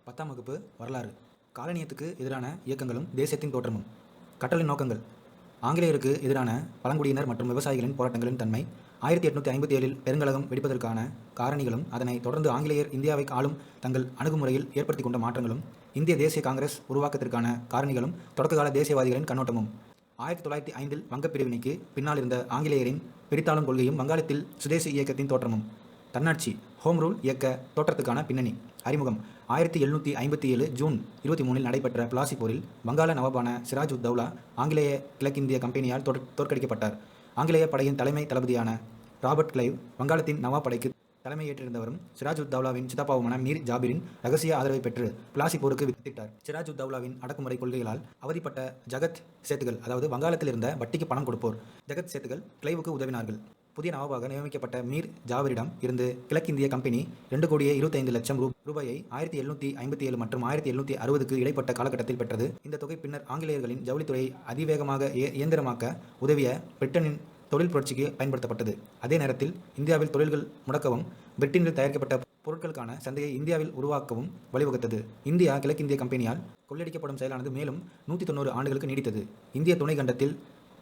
10ஆம் வகுப்பு வரலாறு. காலனியத்துக்கு எதிரான இயக்கங்களும் தேசியத்தின் தோற்றமும். கற்றலின் நோக்கங்கள். ஆங்கிலேயருக்கு எதிரான பழங்குடியினர் மற்றும் விவசாயிகளின் போராட்டங்களின் தன்மை. 1857இல் பெருங்கலகம் வெடிப்பதற்கான காரணிகளும் அதனைத் தொடர்ந்து ஆங்கிலேயர் இந்தியாவை ஆளும் தங்கள் அணுகுமுறையில் ஏற்படுத்திக் கொண்ட மாற்றங்களும். இந்திய தேசிய காங்கிரஸ் உருவாக்கத்திற்கான காரணிகளும் தொடக்ககால தேசியவாதிகளின் கண்ணோட்டமும். 1905இல் வங்கப் பிரிவினைக்கு பின்னால் இருந்த ஆங்கிலேயரின் பிரித்தாளும் கொள்கையும் வங்காளத்தில் சுதேசி இயக்கத்தின் தோற்றமும். தன்னாட்சி ஹோம் ரூல் இயக்க தோற்றத்துக்கான பின்னணி. அறிமுகம். 1757 ஜூன் 23இல் நடைபெற்ற பிளாசி போரில் வங்காள நவாபான சிராஜ் உத் தௌலா ஆங்கிலேய கிழக்கிந்திய கம்பெனியால் தோற்கடிக்கப்பட்டார். ஆங்கிலேய படையின் தலைமை தளபதியான ராபர்ட் கிளைவ் வங்காளத்தின் நவாப் படைக்கு தலைமையேற்றிருந்தவரும் சிராஜ் உத் தௌலாவின் சித்தப்பாவுமான மீர் ஜாபிரின் ரகசிய ஆதரவை பெற்று பிளாசி போருக்கு வித்திட்டார். சிராஜ் உத் தௌலாவின் அடக்குமுறை கொள்கைகளால் அவதிப்பட்ட ஜகத் சேத்துகள், அதாவது வங்காளத்தில் இருந்த வட்டிக்கு பணம் கொடுப்போர் ஜகத் சேத்துகள் கிளைவுக்கு உதவினார்கள். புதிய நவாபாக நியமிக்கப்பட்ட மீர் ஜாபிரிடம் இருந்து கிழக்கிந்திய கம்பெனி 2,25,00,000 ரூபாயை 1757 மற்றும் 1760க்கு இடைப்பட்ட காலகட்டத்தில் பெற்றது. இந்த தொகை பின்னர் ஆங்கிலேயர்களின் ஜவுளித்துறையை அதிவேகமாக இயந்திரமாக்க உதவிய பிரிட்டனின் தொழில் புரட்சிக்கு பயன்படுத்தப்பட்டது. அதே நேரத்தில் இந்தியாவில் தொழில்கள் முடக்கவும் பிரிட்டனில் தயாரிக்கப்பட்ட பொருட்களுக்கான சந்தையை இந்தியாவில் உருவாக்கவும் வழிவகுத்தது. இந்தியா கிழக்கிந்திய கம்பெனியால் கொள்ளையடிக்கப்படும் செயலானது மேலும் 190 ஆண்டுகளுக்கு நீடித்தது. இந்திய துணை கண்டத்தில்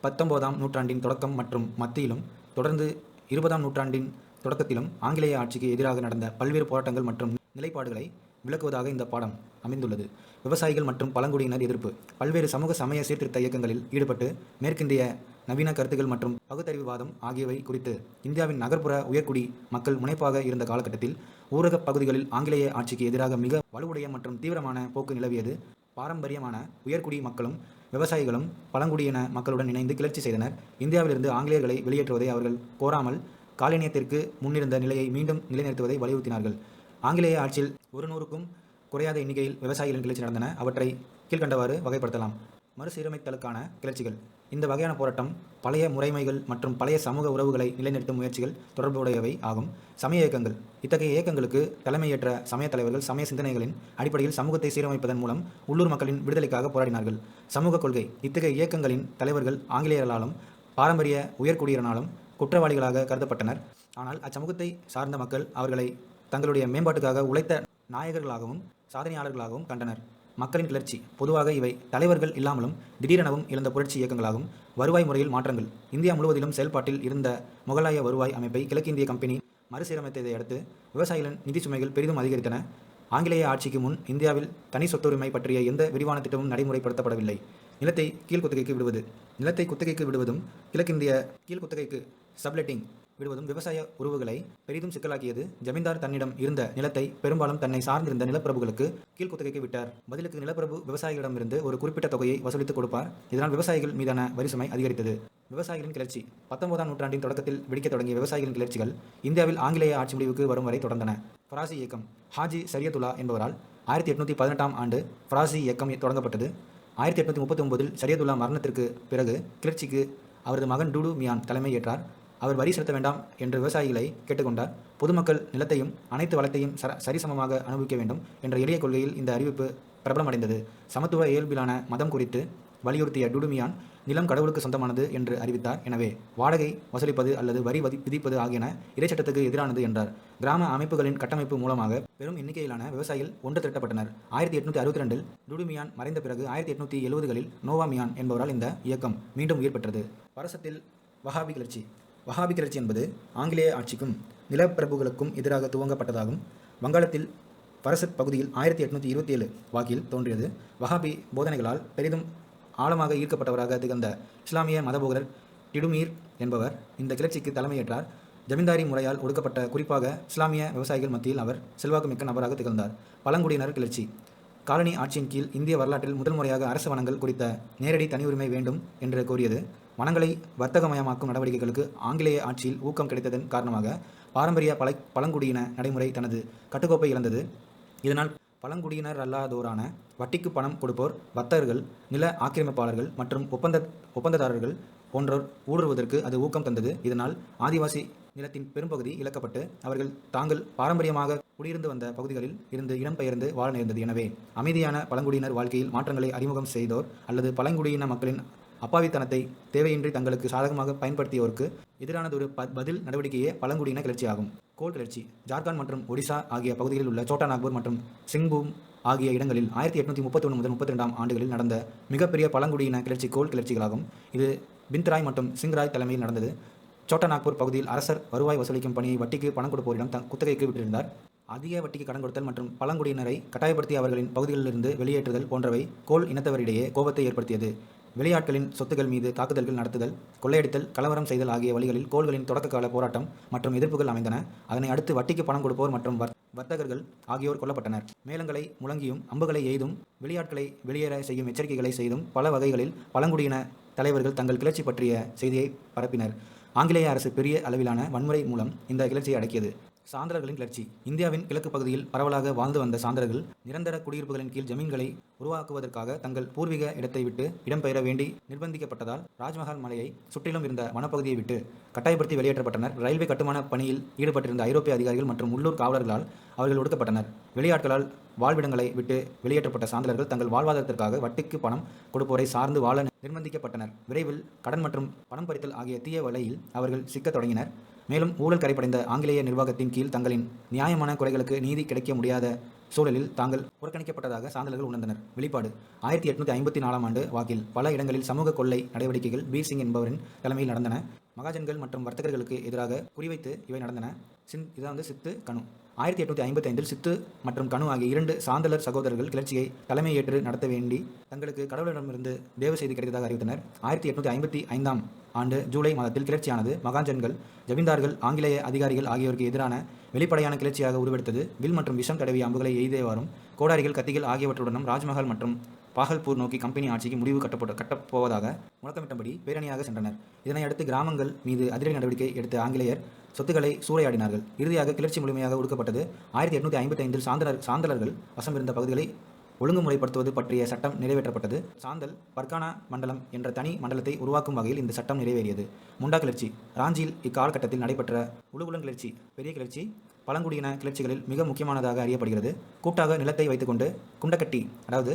19ஆம் நூற்றாண்டின் தொடக்கம் மற்றும் மத்தியிலும் தொடர்ந்து 20ஆம் நூற்றாண்டின் தொடக்கத்திலும் ஆங்கிலேய ஆட்சிக்கு எதிராக நடந்த பல்வேறு போராட்டங்கள் மற்றும் நிலைப்பாடுகளை விளக்குவதாக இந்த பாடம் அமைந்துள்ளது. விவசாயிகள் மற்றும் பழங்குடியினர் எதிர்ப்பு. பல்வேறு சமூக சமய சீர்திருத்த இயக்கங்களில் ஈடுபட்டு மேற்கிந்திய நவீன கருத்துக்கள் மற்றும் பகுத்தறிவுவாதம் ஆகியவை குறித்து இந்தியாவின் நகர்ப்புற உயர்குடி மக்கள் முனைப்பாக இருந்த காலகட்டத்தில் ஊரகப் பகுதிகளில் ஆங்கிலேய ஆட்சிக்கு எதிராக மிக வலுவுடைய மற்றும் தீவிரமான போக்கு நிலவியது. பாரம்பரியமான உயர்குடி மக்களும் விவசாயிகளும் பழங்குடியின மக்களுடன் இணைந்து கிளர்ச்சி செய்தனர். இந்தியாவிலிருந்து ஆங்கிலேயர்களை வெளியேற்றுவதை அவர்கள் கோராமல் காலனியத்திற்கு முன்னிருந்த நிலையை மீண்டும் நிலைநிறுத்துவதை வலியுறுத்தினார்கள். ஆங்கிலேய ஆட்சியில் 100க்கும் குறையாத எண்ணிக்கையில் விவசாயிகளின் கிளர்ச்சி நடந்தன. அவற்றை கீழ்கண்டவாறு வகைப்படுத்தலாம். மறுசீரமைத்தலுக்கான கிளர்ச்சிகள். இந்த வகையான போராட்டம் பழைய முறைமைகள் மற்றும் பழைய சமூக உறவுகளை நிலைநிறுத்தும் முயற்சிகள் தொடர்புடையவை ஆகும். சமய இயக்கங்கள். இத்தகைய இயக்கங்களுக்கு தலைமையேற்ற சமய தலைவர்கள் சமய சிந்தனைகளின் அடிப்படையில் சமூகத்தை சீரமைப்பதன் மூலம் உள்ளூர் மக்களின் விடுதலைக்காக போராடினார்கள். சமூக கொள்கை. இத்தகைய இயக்கங்களின் தலைவர்கள் ஆங்கிலேயர்களாலும் பாரம்பரிய உயர்குடியினராலும் குற்றவாளிகளாக கருதப்பட்டனர். ஆனால் அச்சமூகத்தை சார்ந்த மக்கள் அவர்களை தங்களுடைய மேம்பாட்டுக்காக உழைத்த நாயகர்களாகவும் சாதனையாளர்களாகவும் கண்டனர். மக்களின் கிளர்ச்சி. பொதுவாக இவை தலைவர்கள் இல்லாமலும் திடீரெனவும் எழுந்த புரட்சி இயக்கங்களாகும். வருவாய் முறையில் மாற்றங்கள். இந்தியா முழுவதிலும் செயல்பாட்டில் இருந்த முகலாய வருவாய் அமைப்பை கிழக்கிந்திய கம்பெனி மறுசீரமைத்ததை அடுத்து விவசாயிகளின் நிதி சுமைகள் பெரிதும் அதிகரித்தன. ஆங்கிலேய ஆட்சிக்கு முன் இந்தியாவில் தனி சொத்துரிமை பற்றிய எந்த விரிவான திட்டமும் நடைமுறைப்படுத்தப்படவில்லை. நிலத்தை கீழ்குத்தகைக்கு விடுவது. நிலத்தை குத்தகைக்கு விடுவதும் கீழ்குத்தகைக்கு சப்லெட்டிங் விடுவதும் விவசாய உறவுகளை பெரிதும் சிக்கலாக்கியது. ஜமீன்தார் தன்னிடம் இருந்த நிலத்தை பெரும்பாலும் தன்னை சார்ந்திருந்த நிலப்பிரபுகளுக்கு கீழ்குத்தகைக்கு விட்டார். பதிலுக்கு நிலப்பிரபு விவசாயிகளிடமிருந்து ஒரு குறிப்பிட்ட தொகையை வசூலித்துக் கொடுப்பார். இதனால் விவசாயிகள் மீதான வரிசுமை அதிகரித்தது. விவசாயிகளின் கிளர்ச்சி. 19ஆம் நூற்றாண்டின் தொடக்கத்தில் வெடிக்கத் தொடங்கிய விவசாயிகளின் கிளர்ச்சிகள் இந்தியாவில் ஆங்கிலேய ஆட்சி முடிவுக்கு வரும் வரை தொடர்ந்தன. ஃபராசி இயக்கம். ஹாஜி சரியதுல்லா என்பவரால் 1818ஆம் ஆண்டு ஃபராசி இயக்கம் தொடங்கப்பட்டது. 1839இல் சரியதுல்லா மரணத்திற்கு பிறகு கிளர்ச்சிக்கு அவரது மகன் டூடு மியான் தலைமை ஏற்றார். அவர் வரி செலுத்த வேண்டாம் என்று விவசாயிகளை கேட்டுக்கொண்டார். பொதுமக்கள் நிலத்தையும் அனைத்து வளத்தையும் சரிசமமாக அனுபவிக்க வேண்டும் என்ற எளிய கொள்கையில் இந்த அறிவிப்பு பிரபலமடைந்தது. சமத்துவ இயல்பிலான மதம் குறித்து வலியுறுத்திய டுடுமியான் நிலம் கடவுளுக்கு சொந்தமானது என்று அறிவித்தார். எனவே வாடகை வசூலிப்பது அல்லது வரி விதிப்பது ஆகியன இறைச்சட்டத்துக்கு எதிரானது என்றார். கிராம அமைப்புகளின் கட்டமைப்பு மூலமாக பெரும் எண்ணிக்கையிலான விவசாயிகள் ஒன்று திரட்டப்பட்டனர். 1862இல் டுடுமியான் மறைந்த பிறகு 1870களில் நோவா மியான் என்பவரால் இந்த இயக்கம் மீண்டும் உயிர் பெற்றது. பரசத்தில் வஹாபி கிளர்ச்சி. வஹாபி கிளர்ச்சி என்பது ஆங்கிலேய ஆட்சிக்கும் நிலப்பிரபுகளுக்கும் எதிராக துவங்கப்பட்டதாகும். வங்காளத்தில் பரசத் பகுதியில் 1827 வாக்கில் தோன்றியது. வஹாபி போதனைகளால் பெரிதும் ஆழமாக ஈர்க்கப்பட்டவராக திகழ்ந்த இஸ்லாமிய மதபோதகர் டிடுமீர் என்பவர் இந்த கிளர்ச்சிக்கு தலைமையேற்றார். ஜமீன்தாரி முறையால் ஒடுக்கப்பட்ட குறிப்பாக இஸ்லாமிய விவசாயிகள் மத்தியில் அவர் செல்வாக்குமிக்க நபராக திகழ்ந்தார். பழங்குடியினர் கிளர்ச்சி. காலனி ஆட்சியின் கீழ் இந்திய வரலாற்றில் முதல் முறையாக அரசு வனங்கள் குறித்த நேரடி தனியுரிமை வேண்டும் என்று கோரியது. வனங்களை வர்த்தகமயமாக்கும் நடவடிக்கைகளுக்கு ஆங்கிலேய ஆட்சியில் ஊக்கம் கிடைத்ததன் காரணமாக பாரம்பரிய பழங்குடியின நடைமுறை தனது கட்டுக்கோப்பை இழந்தது. இதனால் பழங்குடியினர் அல்லாதோரான வட்டிக்கு பணம் கொடுப்போர், வர்த்தகர்கள், நில ஆக்கிரமிப்பாளர்கள் மற்றும் ஒப்பந்ததாரர்கள் போன்றோர் ஊடுருவதற்கு அது ஊக்கம் தந்தது. இதனால் ஆதிவாசி நிலத்தின் பெரும்பகுதி இழக்கப்பட்டு அவர்கள் தாங்கள் பாரம்பரியமாக குடியிருந்து வந்த பகுதிகளில் இருந்து இடம்பெயர்ந்து வாழ நேர்ந்தது. எனவே அமைதியான பழங்குடியினர் வாழ்க்கையில் மாற்றங்களை அறிமுகம் செய்தோர் அல்லது பழங்குடியின மக்களின் அப்பாவித்தனத்தை தேவையின்றி தங்களுக்கு சாதகமாக பயன்படுத்தியோருக்கு எதிரானதொரு பதில் நடவடிக்கையே பழங்குடியின கிளர்ச்சி ஆகும். கோல் கிளர்ச்சி. ஜார்க்கண்ட் மற்றும் ஒடிசா ஆகிய பகுதிகளில் உள்ள சோட்டா நாக்பூர் மற்றும் சிங்பூம் ஆகிய இடங்களில் 1831 முதல் 32ஆம் ஆண்டுகளில் நடந்த மிகப்பெரிய பழங்குடியின கிளர்ச்சி கோல் கிளர்ச்சிகளாகும். இது பிந்த்ராய் மற்றும் சிங்ராய் தலைமையில் நடந்தது. சோட்டா நாக்பூர் பகுதியில் அரசர் வருவாய் வசூலிக்கும் பணியை வட்டிக்கு பணம் கொடுப்போரிடம் குத்தகைக்கு விட்டிருந்தார். அதிக வட்டிக்கு கடன் கொடுத்தல் மற்றும் பழங்குடியினரை கட்டாயப்படுத்தி அவர்களின் பகுதிகளிலிருந்து வெளியேற்றுதல் போன்றவை கோல் இனத்தவரிடையே கோபத்தை ஏற்படுத்தியது. வெளியாட்களின் சொத்துக்கள் மீது தாக்குதல்கள் நடத்துதல், கொள்ளையடித்தல், கலவரம் செய்தல் ஆகிய வழிகளில் கோல்களின் தொடக்ககால போராட்டம் மற்றும் எதிர்ப்புகள் அமைந்தன. அதனை அடுத்து வட்டிக்கு பணம் கொடுப்போர் மற்றும் வர்த்தகர்கள் ஆகியோர் கொல்லப்பட்டனர். மேளங்களை முழங்கியும் அம்புகளை எய்தும் வெளியாட்களை வெளியேற செய்யும் எச்சரிக்கைகளை செய்தும் பல வகைகளில் பழங்குடியின தலைவர்கள் தங்கள் கிளர்ச்சி பற்றிய செய்தியை பரப்பினர். ஆங்கிலேய அரசு பெரிய அளவிலான வன்முறை மூலம் இந்த கிளர்ச்சியை அடக்கியது. சாந்தலர்களின் கிளர்ச்சி. இந்தியாவின் கிழக்கு பகுதியில் பரவலாக வாழ்ந்து வந்த சாந்தலர்கள் நிரந்தர குடியிருப்புகளின் கீழ் ஜமீன்களை உருவாக்குவதற்காக தங்கள் பூர்வீக இடத்தை விட்டு இடம்பெயர வேண்டி நிர்பந்திக்கப்பட்டதால் ராஜ்மஹால் மலையை சுற்றிலும் இருந்த வனப்பகுதியை விட்டு கட்டாயப்படுத்தி வெளியேற்றப்பட்டனர். ரயில்வே கட்டுமான பணியில் ஈடுபட்டிருந்த ஐரோப்பிய அதிகாரிகள் மற்றும் உள்ளூர் காவலர்களால் அவர்கள் ஒடுக்கப்பட்டனர். வெளியாட்களால் வாழ்விடங்களை விட்டு வெளியேற்றப்பட்ட சாந்தலர்கள் தங்கள் வாழ்வாதாரத்திற்காக வட்டிக்கு பணம் கொடுப்போரை சார்ந்து வாழ நிர்பந்திக்கப்பட்டனர். விரைவில் கடன் மற்றும் பணம் பறித்தல் ஆகிய தீய வலையில் அவர்கள் சிக்கத் தொடங்கினர். மேலும் ஊழல் கரைப்படைந்த ஆங்கிலேய நிர்வாகத்தின் கீழ் தங்களின் நியாயமான குறைகளுக்கு நீதி கிடைக்க முடியாத சூழலில் தாங்கள் புறக்கணிக்கப்பட்டதாக சாந்தலர்கள் உணர்ந்தனர். வெளிப்பாடு. 1854ஆம் ஆண்டு வாக்கில் பல இடங்களில் சமூக கொள்ளை நடவடிக்கைகள் பீர் சிங் என்பவரின் தலைமையில் நடந்தன. மகாஜன்கள் மற்றும் வர்த்தகர்களுக்கு எதிராக குறிவைத்து இவை நடந்தன. இதான் சித்து கனு. 1855இல் சித்து மற்றும் கனு ஆகிய 2 சாந்தலர் சகோதரர்கள் கிளர்ச்சியை தலைமை ஏற்று நடத்த வேண்டி தங்களுக்கு கடவுளிடமிருந்து தேவ செய்தி கிடைத்ததாக அறிவித்தனர். 1855ஆம் ஆண்டு ஜூலை மாதத்தில் கிளர்ச்சியானது மகாஜன்கள், ஜமீன்தார்கள், ஆங்கிலேய அதிகாரிகள் ஆகியோருக்கு எதிரான வெளிப்படையான கிளர்ச்சியாக உருவெடுத்தது. வில் மற்றும் விஷம் தடவிய அம்புகளை எய்தேவாரும் கோடாரிகள், கத்திகள் ஆகியவற்றுடனும் ராஜ்மஹால் மற்றும் பாகல்பூர் நோக்கி கம்பெனி ஆட்சிக்கு முடிவு கட்டப்போவதாக முழக்கமிட்டபடி பேரணியாக சென்றனர். இதனை அடுத்து கிராமங்கள் மீது அதிரடி நடவடிக்கை எடுத்த ஆங்கிலேயர் சொத்துக்களை சூறையாடினார்கள். இறுதியாக கிளர்ச்சி முழுமையாக ஒடுக்கப்பட்டது. 1855இல் சாந்தலர்கள் வசம் இருந்த பகுதிகளை ஒழுங்குமுறைப்படுத்துவது பற்றிய சட்டம் நிறைவேற்றப்பட்டது. சாந்தல் பர்கானா மண்டலம் என்ற தனி மண்டலத்தை உருவாக்கும் வகையில் இந்த சட்டம் நிறைவேறியது. முண்டா கிளர்ச்சி. ராஞ்சியில் இக்காலகட்டத்தில் நடைபெற்ற உலுகுலன் கிளர்ச்சி பெரிய கிளர்ச்சி பழங்குடியின கிளர்ச்சிகளில் மிக முக்கியமானதாக அறியப்படுகிறது. கூட்டாக நிலத்தை வைத்துக்கொண்டு குண்டக்கட்டி, அதாவது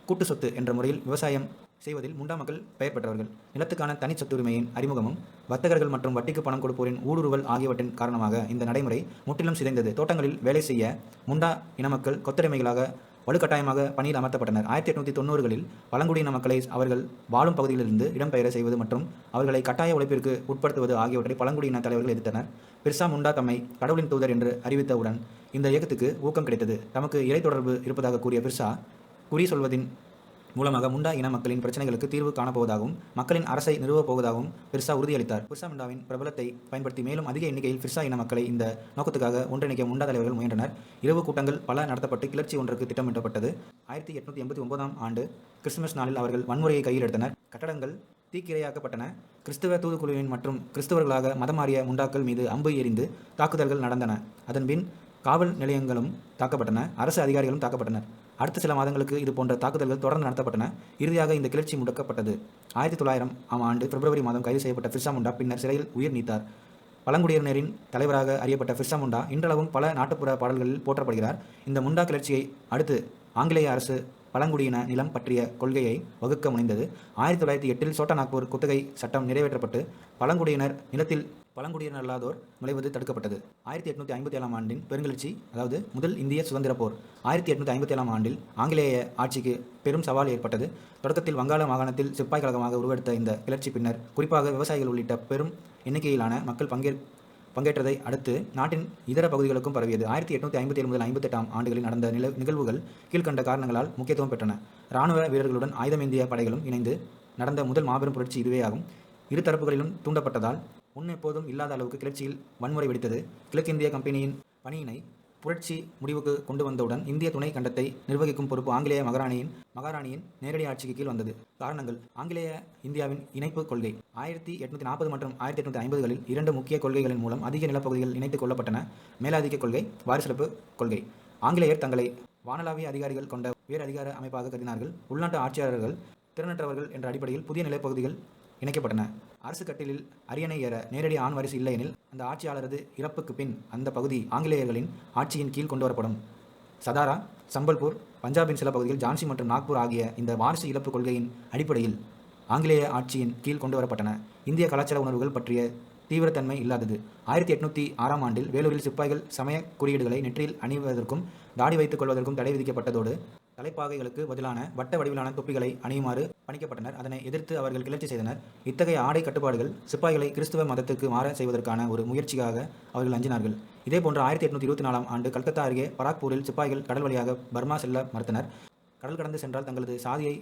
கூட்டு சொத்து என்ற முறையில் விவசாயம் செய்வதில் முண்டா மக்கள் பெயர் பெற்றவர்கள். நிலத்துக்கான தனி சொத்துரிமையின் அறிமுகமும் வர்த்தகர்கள் மற்றும் வட்டிக்கு பணம் கொடுப்போரின் ஊடுருவல் ஆகியவற்றின் காரணமாக இந்த நடைமுறை முற்றிலும் சிதைந்தது. தோட்டங்களில் வேலை செய்ய முண்டா இன மக்கள் கொத்தடிமைகளாக வலுக்கட்டாயமாக பணியில் அமர்த்தப்பட்டனர். 1890களில் பழங்குடியின மக்களை அவர்கள் வாழும் பகுதியிலிருந்து இடம்பெயர செய்வது மற்றும் அவர்களை கட்டாய உழைப்பிற்கு உட்படுத்துவது ஆகியவற்றை பழங்குடியின தலைவர்கள் எதிர்த்தனர். பிர்சா முண்டா தம்மை கடவுளின் தூதர் என்று அறிவித்தவுடன் இந்த இயக்கத்துக்கு ஊக்கம் கிடைத்தது. தமக்கு இறை தொடர்பு இருப்பதாக கூறிய பிர்சா குறி சொல்வதின் மூலமாக முண்டா இன மக்களின் பிரச்சனைகளுக்கு தீர்வு காணப்போவதாகவும் மக்களின் அரசை நிறுவப் போவதாகவும் பிர்சா உறுதியளித்தார். பிர்சா முண்டாவின் பிரபலத்தை பயன்படுத்தி மேலும் அதிக எண்ணிக்கையில் பிர்சா இன மக்களை இந்த நோக்கத்துக்காக ஒன்றிணைக்க முண்டா தலைவர்கள் முயன்றனர். இரவு கூட்டங்கள் பல நடத்தப்பட்டு கிளர்ச்சி ஒன்றுக்கு திட்டமிட்டப்பட்டது. 1889ஆம் ஆண்டு கிறிஸ்துமஸ் நாளில் அவர்கள் வன்முறையை கையில் எடுத்தனர். கட்டடங்கள் தீக்கிரையாக்கப்பட்டன. கிறிஸ்துவ தூதுக்குழுவின் மற்றும் கிறிஸ்தவர்களாக மதம் மாறிய முண்டாக்கள் மீது அம்பு எறிந்து தாக்குதல்கள் நடந்தன. அதன்பின் காவல் நிலையங்களும் தாக்கப்பட்டன. அரசு அதிகாரிகளும் தாக்கப்பட்டனர். அடுத்த சில மாதங்களுக்கு இது போன்ற தாக்குதல்கள் தொடர்ந்து நடத்தப்பட்டன. இறுதியாக இந்த கிளர்ச்சி முடக்கப்பட்டது. 1900ஆம் ஆண்டு பிப்ரவரி மாதம் கைது செய்யப்பட்ட பிர்சா முண்டா பின்னர் சிறையில் உயிர் நீத்தார். பழங்குடியினரின் தலைவராக அறியப்பட்ட பிர்சா முண்டா இன்றளவும் பல நாட்டுப்புற பாடல்களில் போற்றப்படுகிறார். இந்த முண்டா கிளர்ச்சியை அடுத்து ஆங்கிலேய அரசு பழங்குடியின நிலம் பற்றிய கொள்கையை வகுக்க முனைந்தது. 1908இல் சோட்டா நாக்பூர் குத்தகை சட்டம் நிறைவேற்றப்பட்டு பழங்குடியினர் நிலத்தில் பழங்குடியினர் அல்லாதோர் நுழைவது தடுக்கப்பட்டது. 1857ஆம் ஆண்டின் பெருங்கிளர்ச்சி, அதாவது முதல் இந்திய சுதந்திர போர். 1857ஆம் ஆண்டில் ஆங்கிலேய ஆட்சிக்கு பெரும் சவால் ஏற்பட்டது. தொடக்கத்தில் வங்காள மாகாணத்தில் சிப்பாய் கழகமாக உருவெடுத்த இந்த கிளர்ச்சி பின்னர் குறிப்பாக விவசாயிகள் உள்ளிட்ட பெரும் எண்ணிக்கையிலான மக்கள் பங்கேற்றதை அடுத்து நாட்டின் இதர பகுதிகளுக்கும் பரவியது. 1857 முதல் 58ஆம் ஆண்டுகளில் நடந்த நிகழ்வுகள் கீழ்கண்ட காரணங்களால் முக்கியத்துவம் பெற்றன. இராணுவ வீரர்களுடன் ஆயுதமேந்திய படைகளும் இணைந்து நடந்த முதல் மாபெரும் புரட்சி இதுவேயாகும். இரு தரப்புகளிலும் தூண்டப்பட்டதால் முன்னெப்போதும் இல்லாத அளவுக்கு கிளர்ச்சியில் வன்முறை வெடித்தது. கிழக்கிந்திய கம்பெனியின் பணியினை புரட்சி முடிவுக்கு கொண்டு வந்தவுடன் இந்திய துணை கண்டத்தை நிர்வகிக்கும் பொறுப்பு ஆங்கிலேய மகாராணியின் நேரடி ஆட்சிக்கு கீழ் வந்தது. காரணங்கள்: ஆங்கிலேய இந்தியாவின் இணைப்பு கொள்கை. 1840 மற்றும் 1850களில் 2 முக்கிய கொள்கைகளின் மூலம் அதிக நிலப்பகுதிகள் இணைத்துக் கொள்ளப்பட்டன. மேலாதிக்க கொள்கை, வாரிசுலப்பு கொள்கை. ஆங்கிலேயர் தங்களை வானளாவிய அதிகாரிகள் கொண்ட உயர் அதிகார அமைப்பாக கருதினார்கள். உள்நாட்டு ஆட்சியாளர்கள் திறனற்றவர்கள் என்ற அடிப்படையில் புதிய நிலப்பகுதிகள் இணைக்கப்பட்டன. அரசு கட்டிலில் அரியணை ஏற நேரடி ஆண் வாரிசு இல்லையெனில் அந்த ஆட்சியாளரது இறப்புக்கு பின் அந்த பகுதி ஆங்கிலேயர்களின் ஆட்சியின் கீழ் கொண்டுவரப்படும். சதாரா, சம்பல்பூர், பஞ்சாபின் சில பகுதிகள், ஜான்சி மற்றும் நாக்பூர் ஆகிய இந்த வாரிசு இழப்பு கொள்கையின் அடிப்படையில் ஆங்கிலேய ஆட்சியின் கீழ் கொண்டுவரப்பட்டன. இந்திய கலாச்சார உணர்வுகள் பற்றிய தீவிரத்தன்மை இல்லாதது. 1806ஆம் ஆண்டில் வேலூரில் சிப்பாய்கள் சமய குறியீடுகளை நெற்றியில் அணிவதற்கும் தாடி வைத்துக் கொள்வதற்கும் தடை விதிக்கப்பட்டதோடு தலைப்பாகைகளுக்கு பதிலான வட்ட வடிவிலான தொப்பிகளை அணியுமாறு பணிக்கப்பட்டனர். அதனை எதிர்த்து அவர்கள் கிளர்ச்சி செய்தனர். இத்தகைய ஆடை கட்டுப்பாடுகள் சிப்பாய்களை கிறிஸ்துவ மதத்துக்கு மாற செய்வதற்கான ஒரு முயற்சியாக அவர்கள் அஞ்சினார்கள். இதேபோன்று 1824ஆம் ஆண்டு கல்கத்தா அருகே பராக்பூரில் சிப்பாய்கள் கடல் வழியாக பர்மா செல்ல மறுத்தனர். கடல் கடந்து சென்றால் தங்களது சாதியை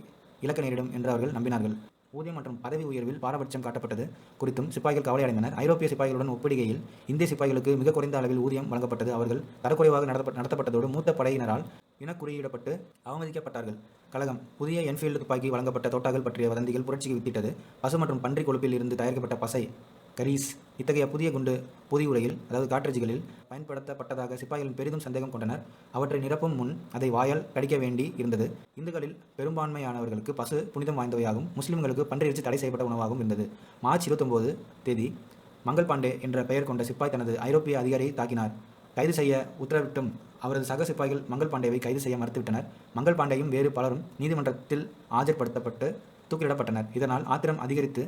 இழக்க நேரிடும் என்று அவர்கள் நம்பினார்கள். ஊதியம் மற்றும் பதவி உயர்வில் பாரபட்சம் காட்டப்பட்டது குறித்தும் சிப்பாய்கள் கவலை அடைந்தனர். ஐரோப்பிய சிப்பாய்களுடன் ஒப்பிடுகையில் இந்திய சிப்பாய்களுக்கு மிக குறைந்த அளவில் ஊதியம் வழங்கப்பட்டது. அவர்கள் தரக்குறைவாக நடத்தப்பட்டதோடு மூத்த படையினரால் இனக்குறியிடப்பட்டு அவமதிக்கப்பட்டார்கள். கழகம் புதிய என்ஃபீல்டு துப்பாக்கி வழங்கப்பட்ட தோட்டாக்கள் பற்றிய வதந்திகள் புரட்சிக்கு வித்திட்டது. பசு மற்றும் பன்றி கொழுப்பில் இருந்து தயாரிக்கப்பட்ட பசை கரீஸ் இத்தகைய புதிய குண்டு பொதியுரையில் காட்ரேஜ்களில் பயன்படுத்தப்பட்டதாக சிப்பாய்கள் பெரிதும் சந்தேகம் கொண்டனர். அவற்றை நிரப்பும் முன் அதை வாயால் கடிக்க வேண்டி இருந்தது. இந்துக்களில் பெரும்பான்மையானவர்களுக்கு பசு புனிதம் வாய்ந்தவையாகும். முஸ்லிம்களுக்கு பன்றியிறைச்சி தடை செய்யப்பட்ட உணவாகவும் இருந்தது. மார்ச் 29 தேதி மங்கள் பாண்டே என்ற பெயர் கொண்ட சிப்பாய் தனது ஐரோப்பிய அதிகாரியை தாக்கினார். கைது செய்ய உத்தரவிட்டும் அவரது சக சிப்பாய்கள் மங்கள் பாண்டேவை கைது செய்ய மறுத்துவிட்டனர். மங்கள் பாண்டேயும் வேறு பலரும் நீதிமன்றத்தில் ஆஜர்படுத்தப்பட்டு தூக்கிலிடப்பட்டனர். இதனால் ஆத்திரம் அதிகரித்து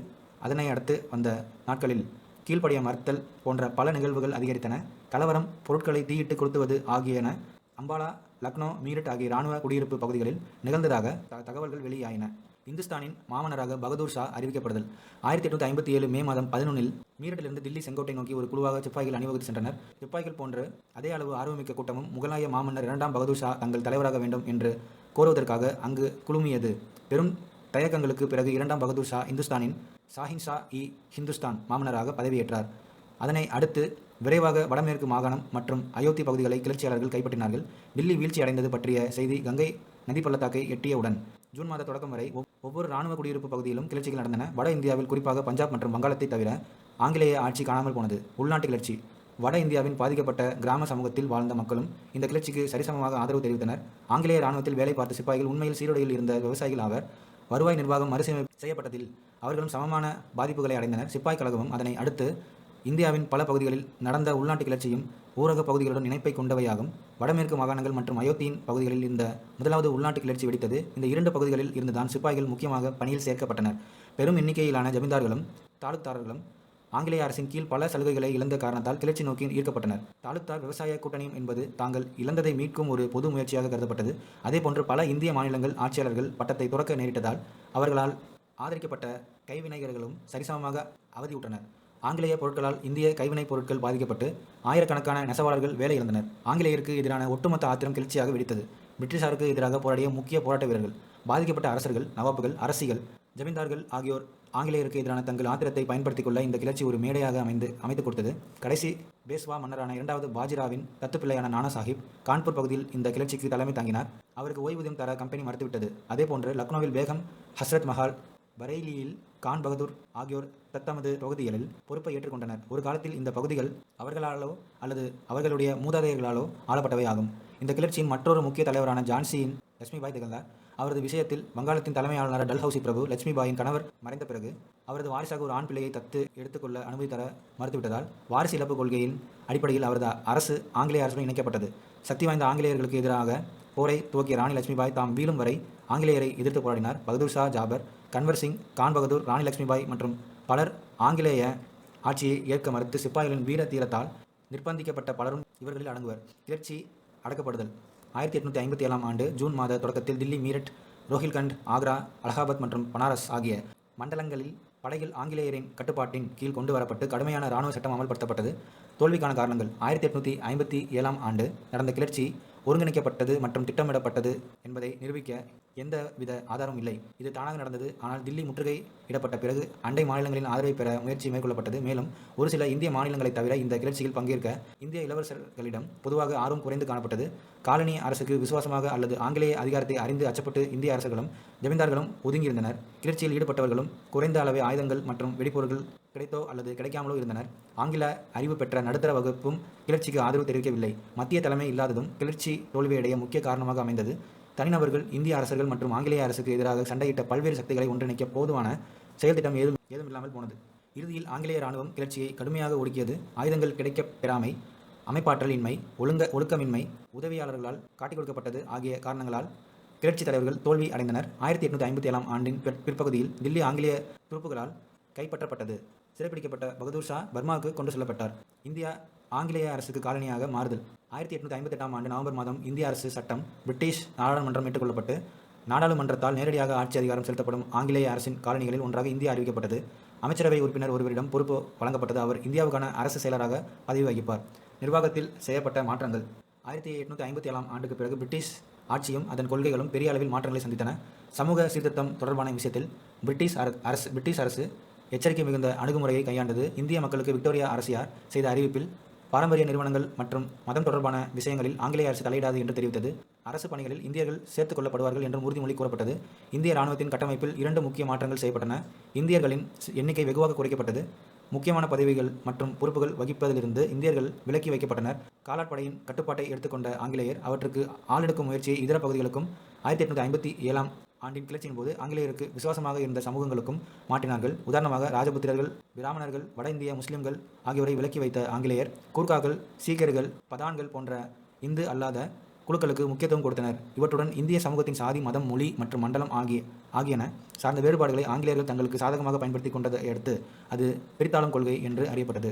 அதனை அடுத்து வந்த நாட்களில் கீழ்ப்படிய மறுத்தல் போன்ற பல நிகழ்வுகள் அதிகரித்தன. கலவரம், பொருட்களை தீயிட்டு கொளுத்துவது ஆகியன அம்பாலா, லக்னோ, மீரட் ஆகிய இராணுவ குடியிருப்பு பகுதிகளில் நிகழ்ந்ததாக தகவல்கள் வெளியாயின. இந்துஸ்தானின் மாமன்னராக பகதூர் ஷா அறிவிக்கப்படுதல் 1857 மே மாதம் 11 மீரட்டிலிருந்து தில்லி செங்கோட்டை நோக்கி ஒரு குழுவாக சிப்பாய்கள் அணிவகுத்து சென்றனர். சிப்பாய்கள் போன்று அதே அளவு ஆர்வமிக்க கூட்டமும் முகலாய மாமன்னர் 2ஆம் பகதூர் ஷா தங்கள் தலைவராக வேண்டும் என்று கோருவதற்காக அங்கு குழுமியது. பெரும் தயக்கங்களுக்கு பிறகு 2ஆம் பகதூர் ஷா இந்துஸ்தானின் ஷாஹின்ஷா ஹிந்துஸ்தான் மாமன்னராக பதவியேற்றார். அதனை அடுத்து விரைவாக வடமேற்கு மாகாணம் மற்றும் அயோத்தி பகுதிகளை கிளர்ச்சியாளர்கள் கைப்பற்றினார்கள். டில்லி வீழ்ச்சி அடைந்தது பற்றிய செய்தி கங்கை நதி பள்ளத்தாக்கை எட்டியவுடன் ஜூன் மாத தொடக்கம் வரை ஒவ்வொரு இராணுவ குடியிருப்பு பகுதியிலும் கிளர்ச்சிகள் நடந்தன. வட இந்தியாவில் குறிப்பாக பஞ்சாப் மற்றும் வங்காளத்தை தவிர ஆங்கிலேய ஆட்சி காணாமல் போனது. உள்நாட்டு கிளர்ச்சி வட இந்தியாவின் பாதிக்கப்பட்ட கிராம சமூகத்தில் வாழ்ந்த மக்களும் இந்த கிளர்ச்சிக்கு சரிசமமாக ஆதரவு தெரிவித்தனர். ஆங்கிலேய இராணுவத்தில் வேலை பார்த்த சிப்பாய்கள் உண்மையில் சீருடையில் இருந்த விவசாயிகள் ஆவர். வருவாய் நிர்வாகம் மறுசீரமைப்பு செய்யப்பட்டதில் அவர்களும் சமமான பாதிப்புகளை அடைந்தனர். சிப்பாய் கழகமும் அதனை அடுத்து இந்தியாவின் பல பகுதிகளில் நடந்த உள்நாட்டு கிளர்ச்சியும் ஊரக பகுதிகளுடன் இணைப்பை கொண்டவையாகும். வடமேற்கு மாகாணங்கள் மற்றும் அயோத்தியின் பகுதிகளில் இந்த முதலாவது உள்நாட்டு கிளர்ச்சி வெடித்தது. இந்த 2 பகுதிகளில் இருந்துதான் சிப்பாய்கள் முக்கியமாக பணியில் சேர்க்கப்பட்டனர். பெரும் எண்ணிக்கையிலான ஜமீன்தார்களும் தாலுக்தார்களும் ஆங்கிலேய அரசின் கீழ் பல சலுகைகளை இழந்த காரணத்தால் கிளர்ச்சி நோக்கி ஈர்க்கப்பட்டனர். தாலுக்தார் விவசாய கூட்டணி என்பது தாங்கள் இழந்ததை மீட்கும் ஒரு பொது முயற்சியாக கருதப்பட்டது. அதேபோன்று பல இந்திய மாநிலங்கள் ஆட்சியாளர்கள் பட்டத்தை துறக்க நேரிட்டதால் அவர்களால் ஆதரிக்கப்பட்ட கைவினைஞர்களும் சரிசமமாக அவதியுற்றனர். ஆங்கிலேய பொருட்களால் இந்திய கைவினைப் பொருட்கள் பாதிக்கப்பட்டு ஆயிரக்கணக்கான நெசவாளர்கள் வேலை இழந்தனர். ஆங்கிலேயருக்கு எதிரான ஒட்டுமொத்த ஆத்திரம் கிளர்ச்சியாக வெடித்தது. பிரிட்டிஷாருக்கு எதிராக போராடிய முக்கிய போராட்ட வீரர்கள், பாதிக்கப்பட்ட அரசர்கள், நவாப்புகள், அரசிகள், ஜமீன்தார்கள் ஆகியோர் ஆங்கிலேயருக்கு எதிரான தங்கள் ஆத்திரத்தை பயன்படுத்திக் கொள்ள இந்த கிளர்ச்சி ஒரு மேடையாக அமைத்துக் கொடுத்தது. கடைசி பேஸ்வா மன்னரான 2வது பாஜிராவின் தத்துப்பிள்ளையான நானா சாஹிப் கான்பூர் பகுதியில் இந்த கிளர்ச்சிக்கு தலைமை தாங்கினார். அவருக்கு ஓய்வூதியம் தர கம்பெனி மறுத்துவிட்டது. அதேபோன்று லக்னோவில் பேகம் ஹஸ்ரத் மஹால், பரேலியில் கான் பகதூர் ஆகியோர் தத்தமது பகுதிகளில் பொறுப்பை ஏற்றுக்கொண்டனர். ஒரு காலத்தில் இந்த பகுதிகள் அவர்களாலோ அல்லது அவர்களுடைய மூதாதையர்களாலோ ஆளப்பட்டவை ஆகும். இந்த கிளர்ச்சியின் மற்றொரு முக்கிய தலைவரான ஜான்சியின் லட்சுமிபாய் திகழ்ந்தார். அவரது விஷயத்தில் வங்காளத்தின் தலைமை ஆளுநர் டல்ஹவுசி பிரபு லட்சுமிபாயின் கணவர் மறைந்த பிறகு அவரது வாரிசாக ஒரு ஆண் பிள்ளையை தத்து எடுத்துக்கொள்ள அனுமதி தர மறுத்துவிட்டதால் வாரிசு இழப்பு கொள்கையின் அடிப்படையில் அவரது அரசு ஆங்கிலேய அரசுடன் இணைக்கப்பட்டது. சக்தி வாய்ந்த ஆங்கிலேயர்களுக்கு எதிராக போரை துவக்கிய ராணி லட்சுமிபாய் தாம் வீழும் வரை ஆங்கிலேயரை எதிர்த்து போராடினார். பகதூர் ஷா, ஜாபர், கன்வர் சிங், கான் பகதூர், ராணி லட்சுமிபாய் மற்றும் பலர் ஆங்கிலேய ஆட்சியை ஏற்க மறுத்து சிப்பாய்களின் வீர தீரத்தால் நிர்பந்திக்கப்பட்ட பலரும் இவர்களில் அடங்குவர். கிளர்ச்சி அடக்கப்படுதல் 1857ஆம் ஆண்டு ஜூன் மாத தொடக்கத்தில் தில்லி, மீரட், ரோஹில்கண்ட், ஆக்ரா, அலகாபாத் மற்றும் பனாரஸ் ஆகிய மண்டலங்களில் படைகள் ஆங்கிலேயரின் கட்டுப்பாட்டின் கீழ் கொண்டு வரப்பட்டு கடுமையான இராணுவ சட்டம் அமல்படுத்தப்பட்டது. தோல்விக்கான காரணங்கள் 1857ஆம் ஆண்டு நடந்த கிளர்ச்சி ஒருங்கிணைக்கப்பட்டது மற்றும் திட்டமிடப்பட்டது என்பதை நிரூபிக்க எந்தவித ஆதாரமும் இல்லை. இது தானாக நடந்தது. ஆனால் தில்லி முற்றுகை இடப்பட்ட பிறகு அண்டை மாநிலங்களின் ஆதரவை பெற முயற்சி மேற்கொள்ளப்பட்டது. மேலும் ஒரு சில இந்திய மாநிலங்களை தவிர இந்த கிளர்ச்சியில் பங்கேற்க இந்திய இளவரசர்களிடம் பொதுவாக ஆர்வம் குறைந்து காணப்பட்டது. காலனி அரசுக்கு விசுவாசமாக அல்லது ஆங்கிலேய அதிகாரத்தை அறிந்து அச்சப்பட்டு இந்திய அரசர்களும் ஜமீன்தார்களும் ஒதுங்கியிருந்தனர். கிளர்ச்சியில் ஈடுபட்டவர்களும் குறைந்த அளவே ஆயுதங்கள் மற்றும் வெடிப்பொருட்கள் கிடைத்தோ அல்லது கிடைக்காமலோ இருந்தனர். ஆங்கில அறிவு பெற்ற நடுத்தர வகுப்பும் கிளர்ச்சிக்கு ஆதரவு தெரிவிக்கவில்லை. மத்திய தலைமை இல்லாததும் கிளர்ச்சி தோல்வியடைய முக்கிய காரணமாக அமைந்தது. தனிநபர்கள் இந்திய அரசர்கள் மற்றும் ஆங்கிலேய அரசுக்கு எதிராக சண்டையிட்ட பல்வேறு சக்திகளை ஒன்றிணைக்க போதுமான செயல்திட்டம் ஏதும் இல்லாமல் போனது. இறுதியில் ஆங்கிலேய இராணுவம் கிளர்ச்சியை கடுமையாக ஒடுக்கியது. ஆயுதங்கள் கிடைக்கப் பெறாமை, அமைப்பாற்றல் இன்மை, ஒழுக்கமின்மை, உதவியாளர்களால் காட்டிக் கொடுக்கப்பட்டது ஆகிய காரணங்களால் கிளர்ச்சி தலைவர்கள் தோல்வி அடைந்தனர். 1857ஆம் ஆண்டின் பிற்பகுதியில் தில்லி ஆங்கிலேய துருப்புகளால் கைப்பற்றப்பட்டது. சிறைப்பிடிக்கப்பட்ட பகதூர் ஷா பர்மாவுக்கு கொண்டு செல்லப்பட்டார். இந்தியா ஆங்கிலேய அரசுக்கு காலனியாக மாறுதல். 1858ஆம் ஆண்டு நவம்பர் மாதம் இந்திய அரசு சட்டம் பிரிட்டிஷ் நாடாளுமன்றம் ஏற்றுக்கொள்ளப்பட்டு, நாடாளுமன்றத்தால் நேரடியாக ஆட்சி அதிகாரம் செலுத்தப்படும் ஆங்கிலேய அரசின் காலனிகளில் ஒன்றாக இந்தியா அறிவிக்கப்பட்டது. அமைச்சரவை உறுப்பினர் ஒருவரிடம் பொறுப்பு வழங்கப்பட்டது. அவர் இந்தியாவுக்கான அரசு செயலராக பதவி வகிப்பார். நிர்வாகத்தில் செய்யப்பட்ட மாற்றங்கள். 1857ஆம் ஆண்டுக்கு பிறகு பிரிட்டிஷ் ஆட்சியும் அதன் கொள்கைகளும் பெரிய அளவில் மாற்றங்களை சந்தித்தன. சமூக சீர்திருத்தம் தொடர்பான விஷயத்தில் பிரிட்டிஷ் அரசு எச்சரிக்கை மிகுந்த அணுகுமுறையை கையாண்டது. இந்திய மக்களுக்கு விக்டோரியா அரசியார் செய்த அறிவிப்பில் பாரம்பரிய நிறுவனங்கள் மற்றும் மதம் தொடர்பான விஷயங்களில் ஆங்கிலேய அரசு தலையிடாது என்று தெரிவித்தது. அரசு பணிகளில் இந்தியர்கள் சேர்த்துக் கொள்ளப்படுவார்கள் என்றும் உறுதிமொழி கூறப்பட்டது. இந்திய இராணுவத்தின் கட்டமைப்பில் 2 முக்கிய மாற்றங்கள் செய்யப்பட்டன. இந்தியர்களின் எண்ணிக்கை வெகுவாக குறைக்கப்பட்டது. முக்கியமான பதவிகள் மற்றும் பொறுப்புகள் வகிப்பதிலிருந்து இந்தியர்கள் விலக்கி வைக்கப்பட்டனர். காலாட்படையின் கட்டுப்பாட்டை எடுத்துக்கொண்ட ஆங்கிலேயர் அவற்றுக்கு ஆளெடுக்கும் முயற்சியை இதர பகுதிகளுக்கும் 1857ஆம் ஆண்டின் கிளர்ச்சியின் போது ஆங்கிலேயருக்கு விசுவாசமாக இருந்த சமூகங்களுக்கும் மாற்றினார்கள். உதாரணமாக ராஜபுத்திரர்கள், பிராமணர்கள், வட இந்திய முஸ்லிம்கள் ஆகியோரை விலக்கி வைத்த ஆங்கிலேயர் கூர்க்காக்கள், சீக்கியர்கள், பதான்கள் போன்ற இந்து அல்லாத குழுக்களுக்கு முக்கியத்துவம் கொடுத்தனர். இவற்றுடன் இந்திய சமூகத்தின் சாதி, மதம், மொழி மற்றும் மண்டலம் ஆகியன சார்ந்த வேறுபாடுகளை ஆங்கிலேயர்கள் தங்களுக்கு சாதகமாக பயன்படுத்தி கொண்டதை அடுத்து அது பிரித்தாளும் கொள்கை என்று அறியப்பட்டது.